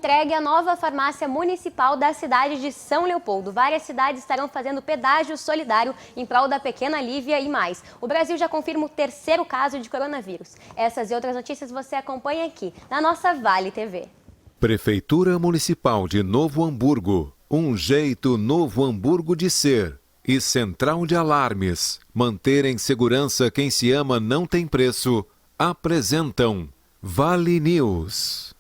Entregue a nova farmácia municipal da cidade de São Leopoldo. Várias cidades estarão fazendo pedágio solidário em prol da pequena Lívia e mais. O Brasil já confirma o terceiro caso de coronavírus. Essas e outras notícias você acompanha aqui na nossa Vale TV. Prefeitura Municipal de Novo Hamburgo. Um jeito Novo Hamburgo de ser. E Central de Alarmes. Manter em segurança quem se ama não tem preço. Apresentam Vale News.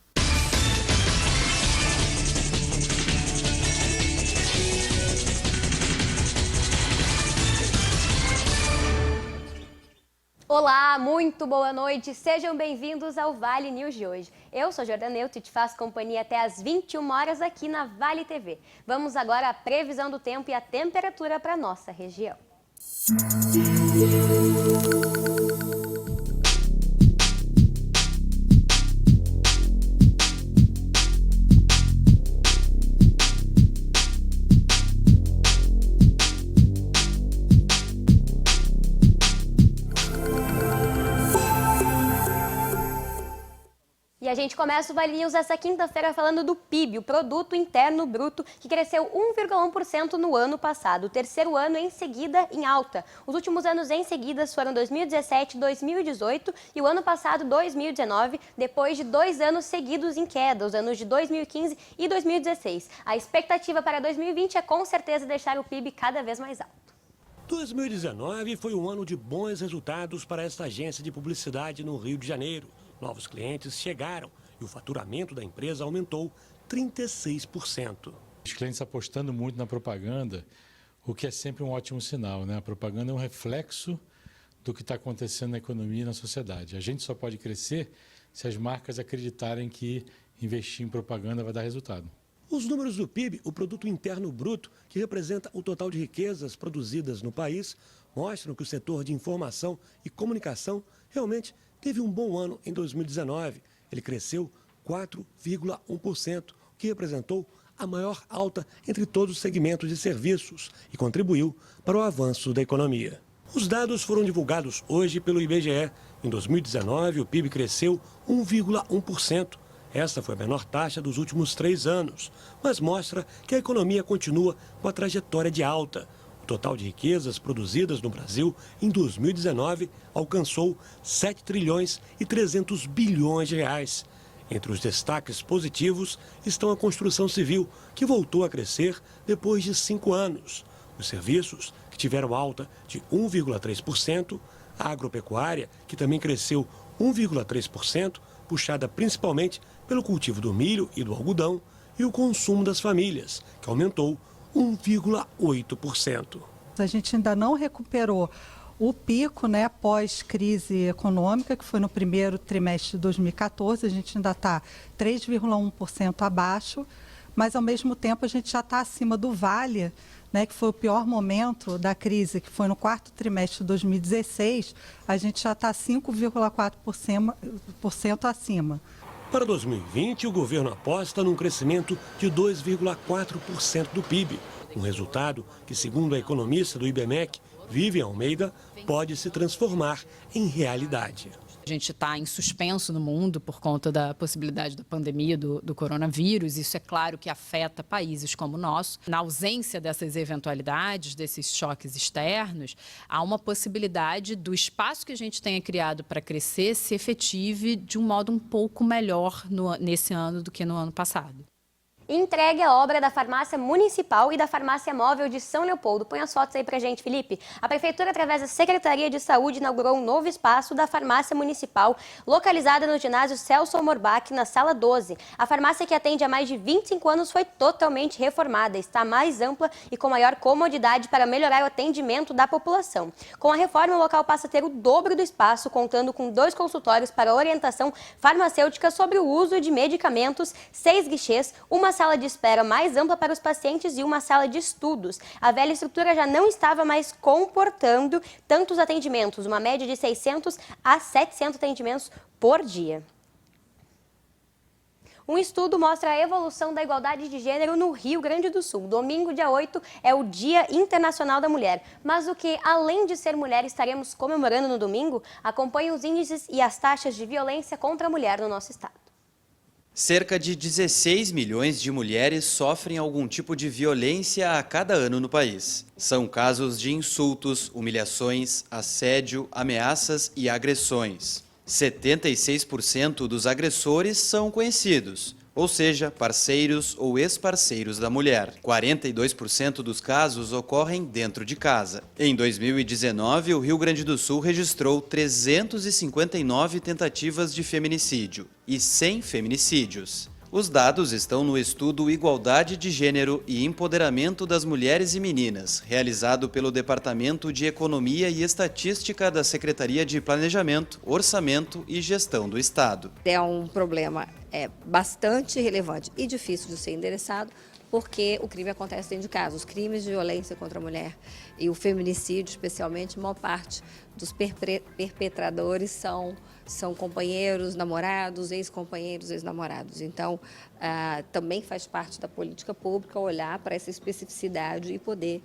Olá, muito boa noite, sejam bem-vindos ao Vale News de hoje. Eu sou Jordana Neuto e te faço companhia até às 21 horas aqui na Vale TV. Vamos agora à previsão do tempo e a temperatura para a nossa região. E a gente começa o Vale News essa quinta-feira falando do PIB, o Produto Interno Bruto, que cresceu 1,1% no ano passado, o terceiro ano em seguida em alta. Os últimos anos em seguida foram 2017, 2018 e o ano passado, 2019, depois de 2 anos seguidos em queda, os anos de 2015 e 2016. A expectativa para 2020 é com certeza deixar o PIB cada vez mais alto. 2019 foi um ano de bons resultados para esta agência de publicidade no Rio de Janeiro. Novos clientes chegaram e o faturamento da empresa aumentou 36%. Os clientes apostando muito na propaganda, o que é sempre um ótimo sinal, né? A propaganda é um reflexo do que está acontecendo na economia e na sociedade. A gente só pode crescer se as marcas acreditarem que investir em propaganda vai dar resultado. Os números do PIB, o Produto Interno Bruto, que representa o total de riquezas produzidas no país, mostram que o setor de informação e comunicação realmente teve um bom ano em 2019. Ele cresceu 4,1%, o que representou a maior alta entre todos os segmentos de serviços e contribuiu para o avanço da economia. Os dados foram divulgados hoje pelo IBGE. Em 2019, o PIB cresceu 1,1%. Esta foi a menor taxa dos últimos 3 anos, mas mostra que a economia continua com a trajetória de alta. O total de riquezas produzidas no Brasil em 2019 alcançou 7 trilhões e 300 bilhões de reais. Entre os destaques positivos estão a construção civil, que voltou a crescer depois de 5 anos. Os serviços, que tiveram alta de 1,3%, a agropecuária, que também cresceu 1,3%, puxada principalmente pelo cultivo do milho e do algodão, e o consumo das famílias, que aumentou 1,8%. A gente ainda não recuperou o pico, né, pós-crise econômica, que foi no primeiro trimestre de 2014. A gente ainda está 3,1% abaixo, mas ao mesmo tempo a gente já está acima do Vale, né, que foi o pior momento da crise, que foi no quarto trimestre de 2016. A gente já está 5,4% acima. Para 2020, o governo aposta num crescimento de 2,4% do PIB, um resultado que, segundo a economista do IBMEC, Vivian Almeida, pode se transformar em realidade. A gente está em suspenso no mundo por conta da possibilidade da pandemia do coronavírus. Isso é claro que afeta países como o nosso. Na ausência dessas eventualidades, desses choques externos, há uma possibilidade do espaço que a gente tenha criado para crescer se efetive de um modo um pouco melhor nesse ano do que no ano passado. Entregue a obra da Farmácia Municipal e da Farmácia Móvel de São Leopoldo. Põe as fotos aí pra gente, Felipe. A Prefeitura, através da Secretaria de Saúde, inaugurou um novo espaço da Farmácia Municipal, localizada no ginásio Celso Morbach, na Sala 12. A farmácia, que atende há mais de 25 anos, foi totalmente reformada. Está mais ampla e com maior comodidade para melhorar o atendimento da população. Com a reforma, o local passa a ter o dobro do espaço, contando com 2 consultórios para orientação farmacêutica sobre o uso de medicamentos, 6 guichês, uma sala de espera mais ampla para os pacientes e uma sala de estudos. A velha estrutura já não estava mais comportando tantos atendimentos, uma média de 600 a 700 atendimentos por dia. Um estudo mostra a evolução da igualdade de gênero no Rio Grande do Sul. Domingo, dia 8, é o Dia Internacional da Mulher. Mas o que, além de ser mulher, estaremos comemorando no domingo? Acompanhe os índices e as taxas de violência contra a mulher no nosso estado. Cerca de 16 milhões de mulheres sofrem algum tipo de violência a cada ano no país. São casos de insultos, humilhações, assédio, ameaças e agressões. 76% dos agressores são conhecidos, ou seja, parceiros ou ex-parceiros da mulher. 42% dos casos ocorrem dentro de casa. Em 2019, o Rio Grande do Sul registrou 359 tentativas de feminicídio e 100 feminicídios. Os dados estão no estudo Igualdade de Gênero e Empoderamento das Mulheres e Meninas, realizado pelo Departamento de Economia e Estatística da Secretaria de Planejamento, Orçamento e Gestão do Estado. É um problema bastante relevante e difícil de ser endereçado, porque o crime acontece dentro de casa. Os crimes de violência contra a mulher e o feminicídio, especialmente, a maior parte dos perpetradores são companheiros, namorados, ex-companheiros, ex-namorados. Então, também faz parte da política pública olhar para essa especificidade e poder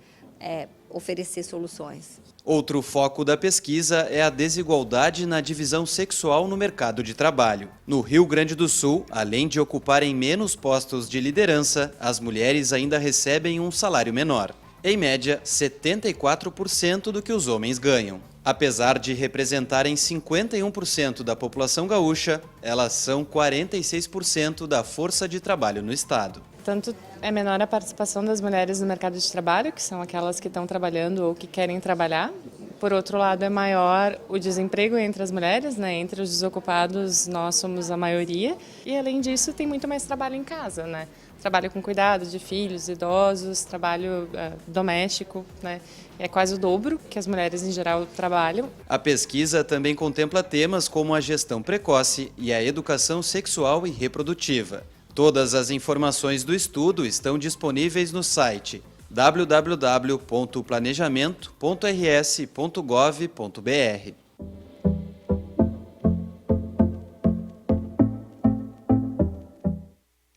oferecer soluções. Outro foco da pesquisa é a desigualdade na divisão sexual no mercado de trabalho. No Rio Grande do Sul, além de ocuparem menos postos de liderança, as mulheres ainda recebem um salário menor. Em média, 74% do que os homens ganham. Apesar de representarem 51% da população gaúcha, elas são 46% da força de trabalho no estado. Tanto é menor a participação das mulheres no mercado de trabalho, que são aquelas que estão trabalhando ou que querem trabalhar. Por outro lado, é maior o desemprego entre as mulheres, né? Entre os desocupados, nós somos a maioria. E, além disso, tem muito mais trabalho em casa, né? Trabalho com cuidado de filhos, idosos, trabalho doméstico, né? É quase o dobro que as mulheres, em geral, trabalham. A pesquisa também contempla temas como a gestão precoce e a educação sexual e reprodutiva. Todas as informações do estudo estão disponíveis no site www.planejamento.rs.gov.br.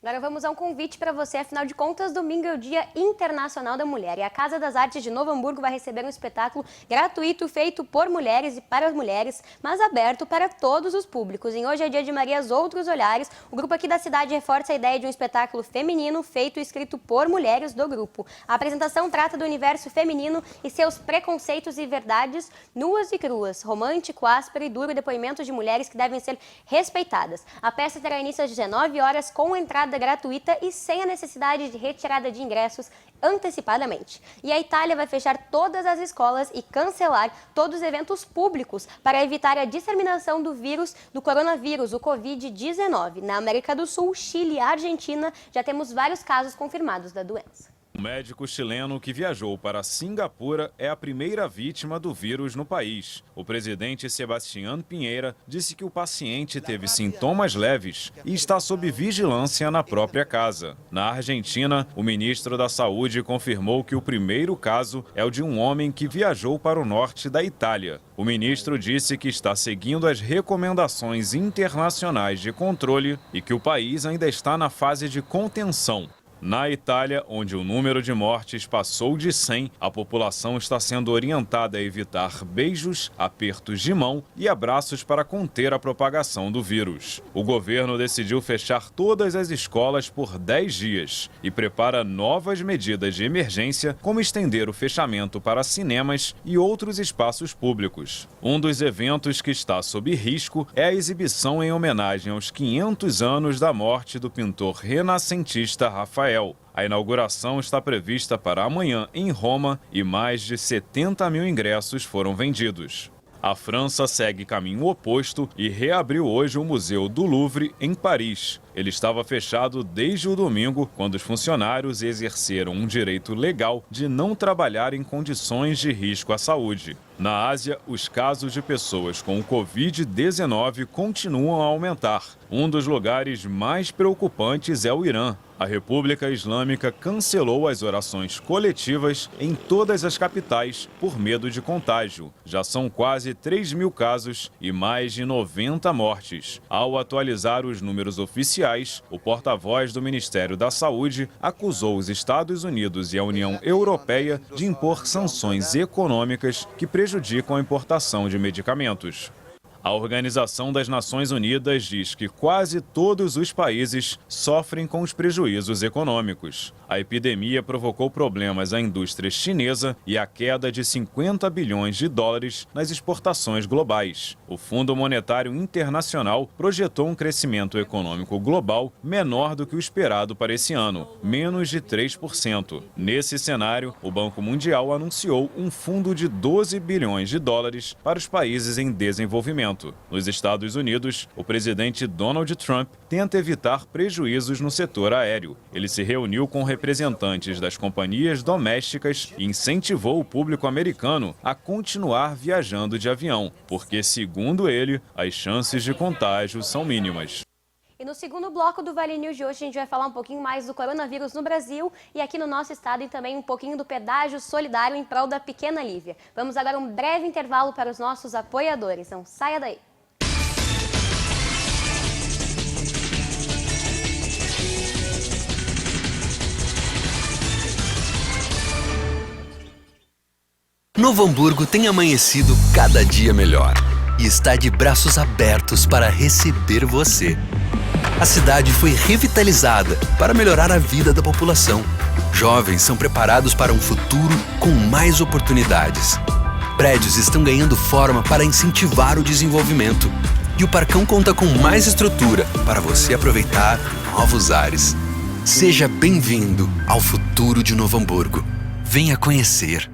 Agora vamos a um convite para você, afinal de contas, domingo é o Dia Internacional da Mulher e a Casa das Artes de Novo Hamburgo vai receber um espetáculo gratuito feito por mulheres e para as mulheres, mas aberto para todos os públicos. Em Hoje é Dia de Marias Outros Olhares, o grupo aqui da cidade reforça a ideia de um espetáculo feminino feito e escrito por mulheres do grupo. A apresentação trata do universo feminino e seus preconceitos e verdades nuas e cruas, romântico, áspero e duro, depoimentos de mulheres que devem ser respeitadas. A peça terá início às 19 horas com entrada gratuita e sem a necessidade de retirada de ingressos antecipadamente. E a Itália vai fechar todas as escolas e cancelar todos os eventos públicos para evitar a disseminação do vírus do coronavírus, o Covid-19. Na América do Sul, Chile e Argentina já temos vários casos confirmados da doença. O médico chileno que viajou para Singapura é a primeira vítima do vírus no país. O presidente Sebastián Pinheira disse que o paciente teve sintomas leves e está sob vigilância na própria casa. Na Argentina, o ministro da Saúde confirmou que o primeiro caso é o de um homem que viajou para o norte da Itália. O ministro disse que está seguindo as recomendações internacionais de controle e que o país ainda está na fase de contenção. Na Itália, onde o número de mortes passou de 100, a população está sendo orientada a evitar beijos, apertos de mão e abraços para conter a propagação do vírus. O governo decidiu fechar todas as escolas por 10 dias e prepara novas medidas de emergência, como estender o fechamento para cinemas e outros espaços públicos. Um dos eventos que está sob risco é a exibição em homenagem aos 500 anos da morte do pintor renascentista Rafael. A inauguração está prevista para amanhã em Roma e mais de 70 mil ingressos foram vendidos. A França segue caminho oposto e reabriu hoje o Museu do Louvre, em Paris. Ele estava fechado desde o domingo, quando os funcionários exerceram um direito legal de não trabalhar em condições de risco à saúde. Na Ásia, os casos de pessoas com o Covid-19 continuam a aumentar. Um dos lugares mais preocupantes é o Irã. A República Islâmica cancelou as orações coletivas em todas as capitais por medo de contágio. Já são quase 3 mil casos e mais de 90 mortes. Ao atualizar os números oficiais, o porta-voz do Ministério da Saúde acusou os Estados Unidos e a União Europeia de impor sanções econômicas que prejudicam a importação de medicamentos. A Organização das Nações Unidas diz que quase todos os países sofrem com os prejuízos econômicos. A epidemia provocou problemas à indústria chinesa e a queda de 50 bilhões de dólares nas exportações globais. O Fundo Monetário Internacional projetou um crescimento econômico global menor do que o esperado para esse ano, menos de 3%. Nesse cenário, o Banco Mundial anunciou um fundo de 12 bilhões de dólares para os países em desenvolvimento. Nos Estados Unidos, o presidente Donald Trump tenta evitar prejuízos no setor aéreo. Ele se reuniu com representantes das companhias domésticas e incentivou o público americano a continuar viajando de avião, porque, segundo ele, as chances de contágio são mínimas. E no segundo bloco do Vale News de hoje, a gente vai falar um pouquinho mais do coronavírus no Brasil e aqui no nosso estado, e também um pouquinho do pedágio solidário em prol da pequena Lívia. Vamos agora a um breve intervalo para os nossos apoiadores, não saia daí. Novo Hamburgo tem amanhecido cada dia melhor e está de braços abertos para receber você. A cidade foi revitalizada para melhorar a vida da população. Jovens são preparados para um futuro com mais oportunidades. Prédios estão ganhando forma para incentivar o desenvolvimento. E o Parcão conta com mais estrutura para você aproveitar novos ares. Seja bem-vindo ao futuro de Novo Hamburgo. Venha conhecer.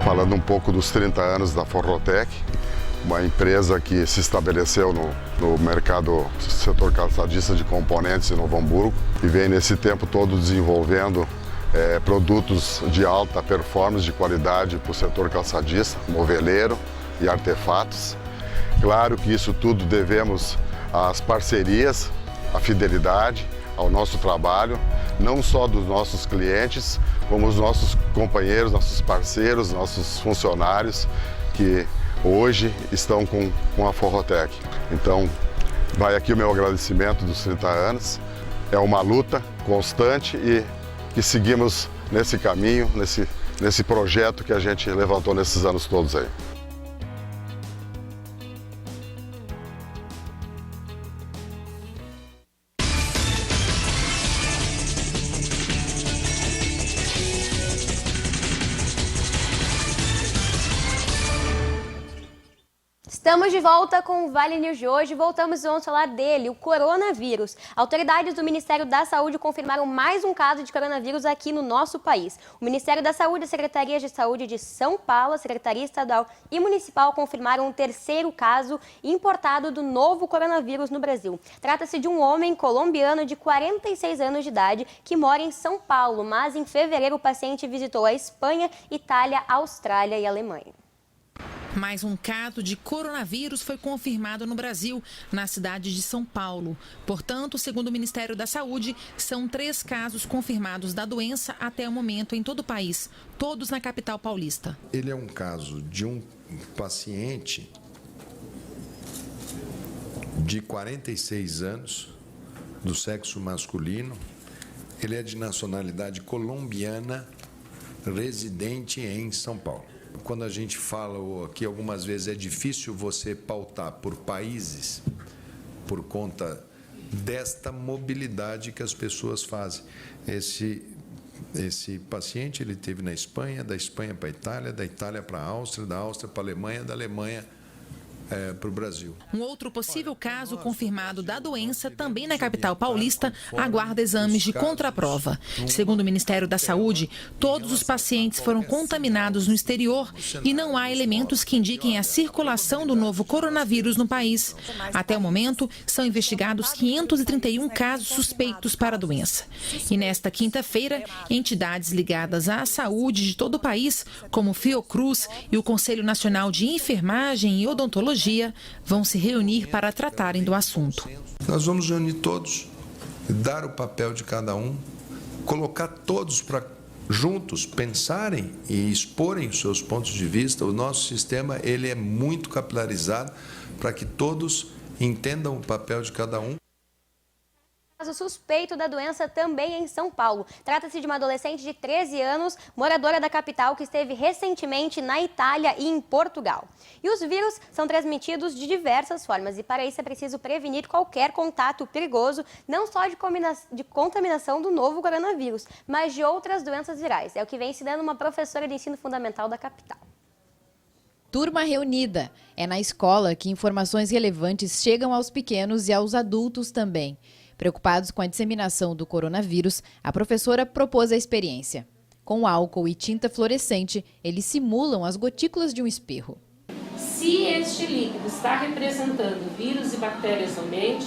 Falando um pouco dos 30 anos da Forrotec, uma empresa que se estabeleceu no mercado setor calçadista de componentes em Novo Hamburgo e vem nesse tempo todo desenvolvendo produtos de alta performance, de qualidade para o setor calçadista, moveleiro e artefatos. Claro que isso tudo devemos às parcerias, à fidelidade, ao nosso trabalho, não só dos nossos clientes, como os nossos companheiros, nossos parceiros, nossos funcionários que hoje estão com a Forrotec. Então, vai aqui o meu agradecimento dos 30 anos. É uma luta constante e que seguimos nesse caminho, nesse projeto que a gente levantou nesses anos todos aí. Estamos de volta com o Vale News de hoje. Voltamos e vamos falar dele, o coronavírus. Autoridades do Ministério da Saúde confirmaram mais um caso de coronavírus aqui no nosso país. O Ministério da Saúde, a Secretaria de Saúde de São Paulo, a Secretaria Estadual e Municipal confirmaram um terceiro caso importado do novo coronavírus no Brasil. Trata-se de um homem colombiano de 46 anos de idade que mora em São Paulo, mas em fevereiro o paciente visitou a Espanha, Itália, Austrália e Alemanha. Mais um caso de coronavírus foi confirmado no Brasil, na cidade de São Paulo. Portanto, segundo o Ministério da Saúde, são 3 casos confirmados da doença até o momento em todo o país, todos na capital paulista. Ele é um caso de um paciente de 46 anos, do sexo masculino. Ele é de nacionalidade colombiana, residente em São Paulo. Quando a gente fala aqui algumas vezes é difícil você pautar por países por conta desta mobilidade que as pessoas fazem. Esse paciente ele teve na Espanha, da Espanha para a Itália, da Itália para a Áustria, da Áustria para a Alemanha, da Alemanha para o Brasil. Um outro possível caso confirmado da doença, também na capital paulista, aguarda exames de contraprova. Segundo o Ministério da Saúde, todos os pacientes foram contaminados no exterior e não há elementos que indiquem a circulação do novo coronavírus no país. Até o momento, são investigados 531 casos suspeitos para a doença. E nesta quinta-feira, entidades ligadas à saúde de todo o país, como o Fiocruz e o Conselho Nacional de Enfermagem e Odontologia, vão se reunir para tratarem do assunto. Nós vamos reunir todos, dar o papel de cada um, colocar todos para juntos pensarem e exporem os seus pontos de vista. O nosso sistema ele é muito capilarizado para que todos entendam o papel de cada um. Caso suspeito da doença também em São Paulo. Trata-se de uma adolescente de 13 anos, moradora da capital, que esteve recentemente na Itália e em Portugal. E os vírus são transmitidos de diversas formas e para isso é preciso prevenir qualquer contato perigoso, não só de contaminação do novo coronavírus, mas de outras doenças virais. É o que vem ensinando uma professora de ensino fundamental da capital. Turma reunida. É na escola que informações relevantes chegam aos pequenos e aos adultos também. Preocupados com a disseminação do coronavírus, a professora propôs a experiência. Com álcool e tinta fluorescente, eles simulam as gotículas de um espirro. Se este líquido está representando vírus e bactérias no ambiente,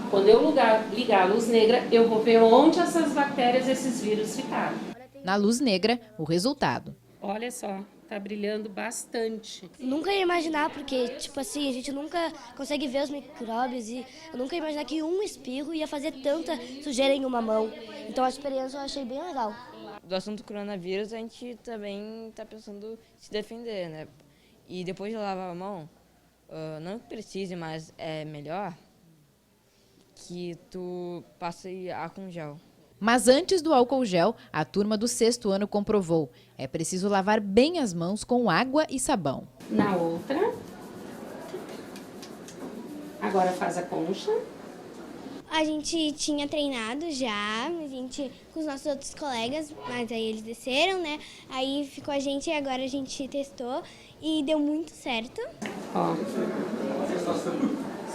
quando eu ligar a luz negra, eu vou ver onde essas bactérias, esses vírus ficaram. Na luz negra, o resultado. Olha só, tá brilhando bastante. Nunca ia imaginar, porque, tipo assim, a gente nunca consegue ver os micróbios e eu nunca ia imaginar que um espirro ia fazer tanta sujeira em uma mão. Então a experiência eu achei bem legal. Do assunto coronavírus, a gente também tá pensando em se defender, né? E depois de lavar a mão, não que precise, mas é melhor que tu passe álcool gel. Mas antes do álcool gel, a turma do 6º ano comprovou. É preciso lavar bem as mãos com água e sabão. Na outra. Agora faz a concha. A gente tinha treinado já, com os nossos outros colegas, mas aí eles desceram, né? Aí ficou a gente e agora a gente testou e deu muito certo. Ó,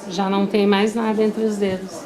já não tem mais nada entre os dedos.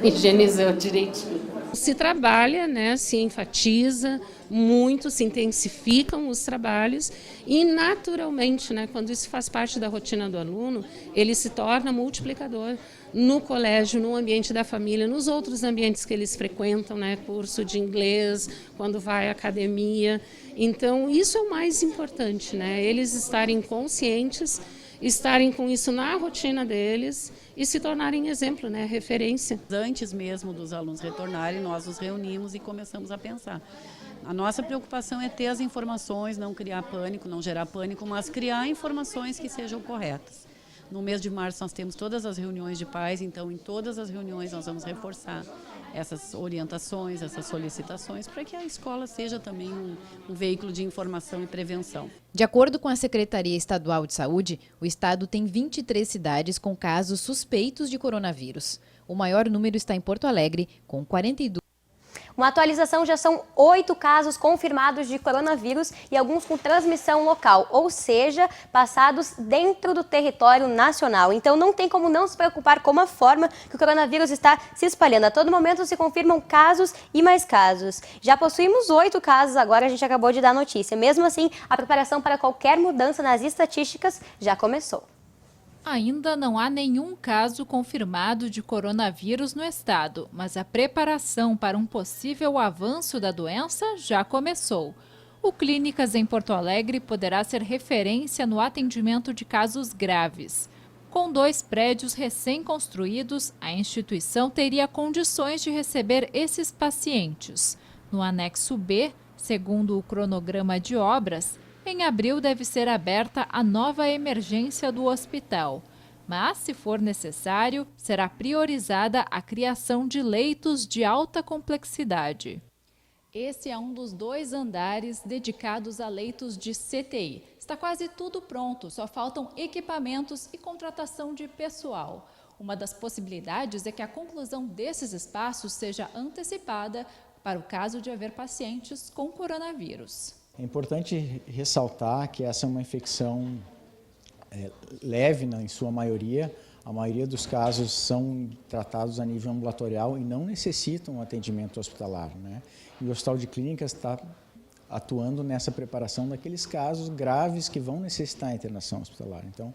Higienizou direitinho. Se trabalha, né, se enfatiza muito, se intensificam os trabalhos e naturalmente, né, quando isso faz parte da rotina do aluno, ele se torna multiplicador no colégio, no ambiente da família, nos outros ambientes que eles frequentam, né, curso de inglês, quando vai à academia. Então, isso é o mais importante, né, eles estarem conscientes, estarem com isso na rotina deles e se tornarem exemplo, né, referência. Antes mesmo dos alunos retornarem, nós nos reunimos e começamos a pensar. A nossa preocupação é ter as informações, não criar pânico, não gerar pânico, mas criar informações que sejam corretas. No mês de março nós temos todas as reuniões de pais, então em todas as reuniões nós vamos reforçar essas orientações, essas solicitações, para que a escola seja também um veículo de informação e prevenção. De acordo com a Secretaria Estadual de Saúde, o estado tem 23 cidades com casos suspeitos de coronavírus. O maior número está em Porto Alegre, com 42. Uma atualização, já são 8 casos confirmados de coronavírus e alguns com transmissão local, ou seja, passados dentro do território nacional. Então não tem como não se preocupar com a forma que o coronavírus está se espalhando. A todo momento se confirmam casos e mais casos. Já possuímos 8 casos, agora a gente acabou de dar notícia. Mesmo assim, a preparação para qualquer mudança nas estatísticas já começou. Ainda não há nenhum caso confirmado de coronavírus no estado, mas a preparação para um possível avanço da doença já começou. O Clínicas em Porto Alegre poderá ser referência no atendimento de casos graves. Com 2 prédios recém-construídos, a instituição teria condições de receber esses pacientes. No anexo B, segundo o cronograma de obras, em abril deve ser aberta a nova emergência do hospital. Mas, se for necessário, será priorizada a criação de leitos de alta complexidade. Esse é um dos 2 andares dedicados a leitos de CTI. Está quase tudo pronto, só faltam equipamentos e contratação de pessoal. Uma das possibilidades é que a conclusão desses espaços seja antecipada para o caso de haver pacientes com coronavírus. É importante ressaltar que essa é uma infecção leve, em sua maioria. A maioria dos casos são tratados a nível ambulatorial e não necessitam atendimento hospitalar, né? E o Hospital de Clínicas está atuando nessa preparação daqueles casos graves que vão necessitar internação hospitalar. Então,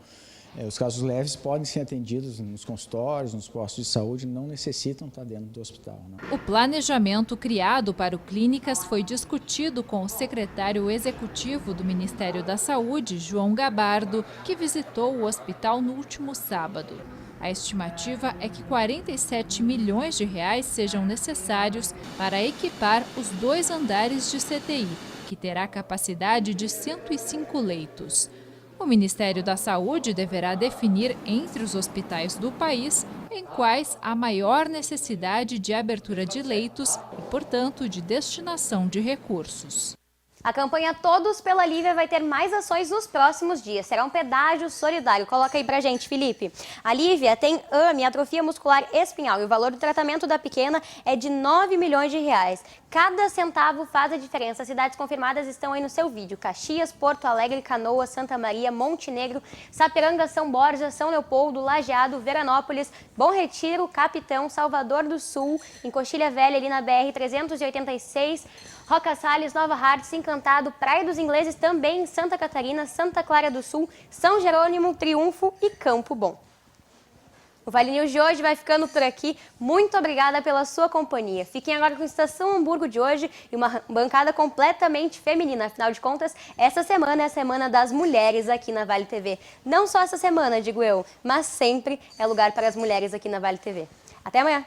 os casos leves podem ser atendidos nos consultórios, nos postos de saúde, não necessitam estar dentro do hospital, né? O planejamento criado para o Clínicas foi discutido com o secretário executivo do Ministério da Saúde, João Gabardo, que visitou o hospital no último sábado. A estimativa é que 47 milhões de reais sejam necessários para equipar os 2 andares de CTI, que terá capacidade de 105 leitos. O Ministério da Saúde deverá definir entre os hospitais do país em quais há maior necessidade de abertura de leitos e, portanto, de destinação de recursos. A campanha Todos pela Lívia vai ter mais ações nos próximos dias. Será um pedágio solidário. Coloca aí pra gente, Felipe. A Lívia tem AME, atrofia muscular espinhal, e o valor do tratamento da pequena é de 9 milhões de reais. Cada centavo faz a diferença. As cidades confirmadas estão aí no seu vídeo: Caxias, Porto Alegre, Canoas, Santa Maria, Montenegro, Sapiranga, São Borja, São Leopoldo, Lajeado, Veranópolis, Bom Retiro, Capitão, Salvador do Sul, em Coxilha Velha, ali na BR-386, Roca Salles, Nova Hartz, Encantado, Praia dos Ingleses, também em Santa Catarina, Santa Clara do Sul, São Jerônimo, Triunfo e Campo Bom. O Vale News de hoje vai ficando por aqui. Muito obrigada pela sua companhia. Fiquem agora com a Estação Hamburgo de hoje e uma bancada completamente feminina. Afinal de contas, essa semana é a Semana das Mulheres aqui na Vale TV. Não só essa semana, digo eu, mas sempre é lugar para as mulheres aqui na Vale TV. Até amanhã!